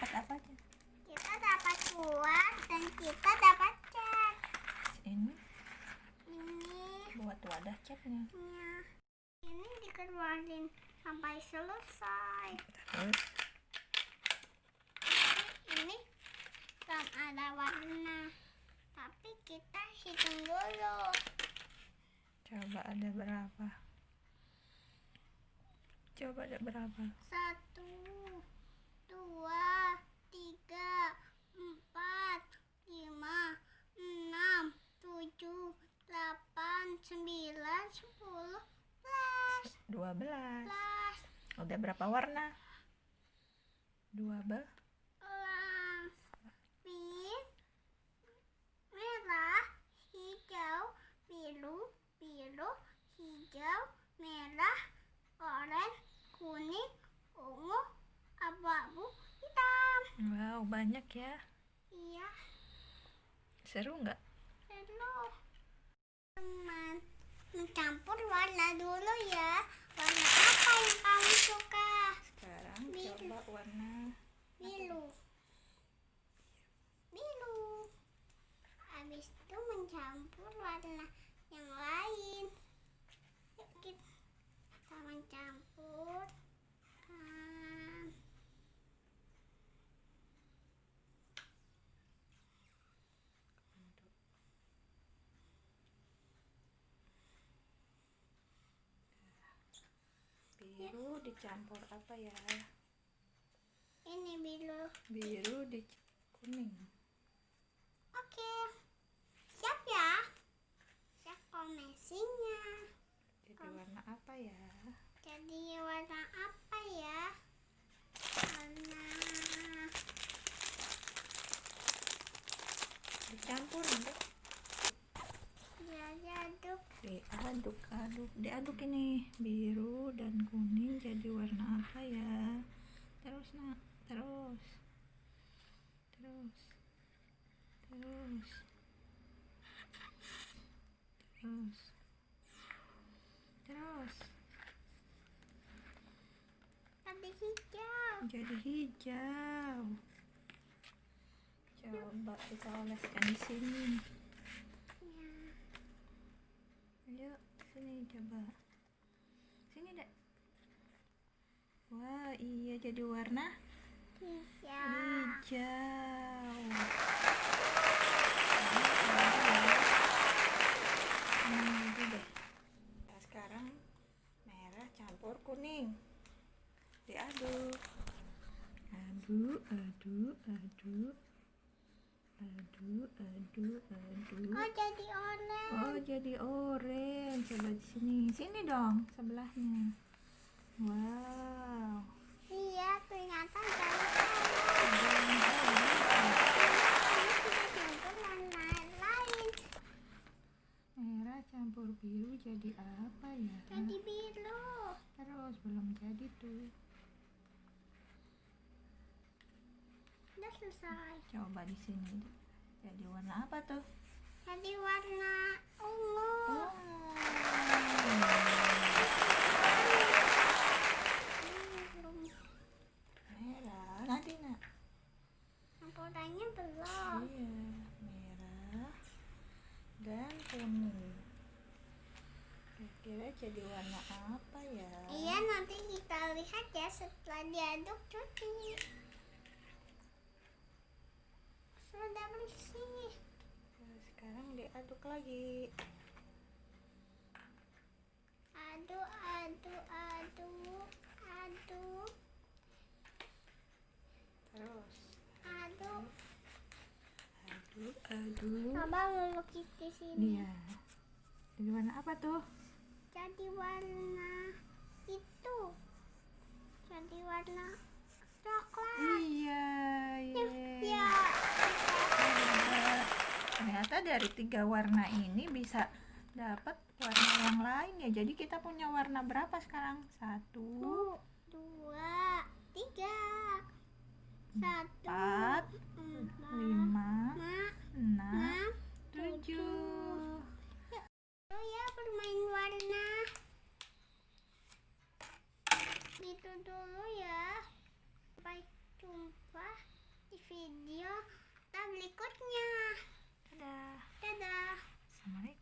dapat apa aja? Kita dapat uang dan kita dapat cat. Ini Ini buat wadah catnya. ya. Ini dikeluarin sampai selesai. Terus Ini kan ada warna. Tapi kita hitung dulu. coba ada berapa? Coba ada berapa? 1, 2, 3, 4, 5, 6, 7, 8, 9, 10, 12. 11, Udah berapa warna? 12. pink, merah, hijau, biru, hijau, merah, oranye, kuning, ungu, abu-abu, hitam. Wow, banyak ya. Iya, Seru nggak? seru. Teman, mencampur warna dulu ya. Warna apa yang kamu suka? Sekarang Biru. coba warna Biru. Biru. Habis itu mencampur warna yang lain. Yuk kita mencampur. biru dicampur apa ya? Ini biru. Biru di kuning. Oke. Siap ya? Siap kombinasinya. Jadi warna apa ya? Jadi warna apa ya? Warna Dicampur enggak? diaduk. Diaduk ini biru dan kuning jadi warna apa ya? Terus nak, terus Tadi hijau. jadi hijau. Coba kita oleskan di sini. Ya. Ayo sini coba. Sini dek. Wah iya jadi warna Hijau. hijau. Deh. Nah, sekarang merah campur kuning. Diaduk. Aduk. Oh jadi oranye. Oh jadi orange. Coba di sini. Sini dong sebelahnya. Wow. Iya ternyata jadi oranye. Ini kita campur warna lain. Merah campur biru jadi apa ya? Jadi biru. Terus belum jadi tuh. Udah selesai. Coba di sini. Jadi warna apa tuh? Jadi warna ungu. Belum. Merah. Nanti nak. Campurannya belum. Iya, merah dan kuning. Kira-kira jadi warna apa ya? Iya nanti kita lihat ya setelah diaduk cuci. Sudah bersih. Nah, sekarang diaduk lagi. Aduk. Terus Aduk. aduk. Coba melukis di sini. Iya. Jadi warna apa tuh? Jadi warna itu. Jadi warna coklat. Iya. Ya. Ternyata dari 3 warna ini bisa dapat warna yang lain ya. Jadi kita punya warna berapa sekarang? 1, 2, 3, 1, 4, 5, 6, 7. Oh ya bermain warna. Gitu dulu ya. Sampai jumpa berikutnya. Dadah. Dadah. Assalamualaikum.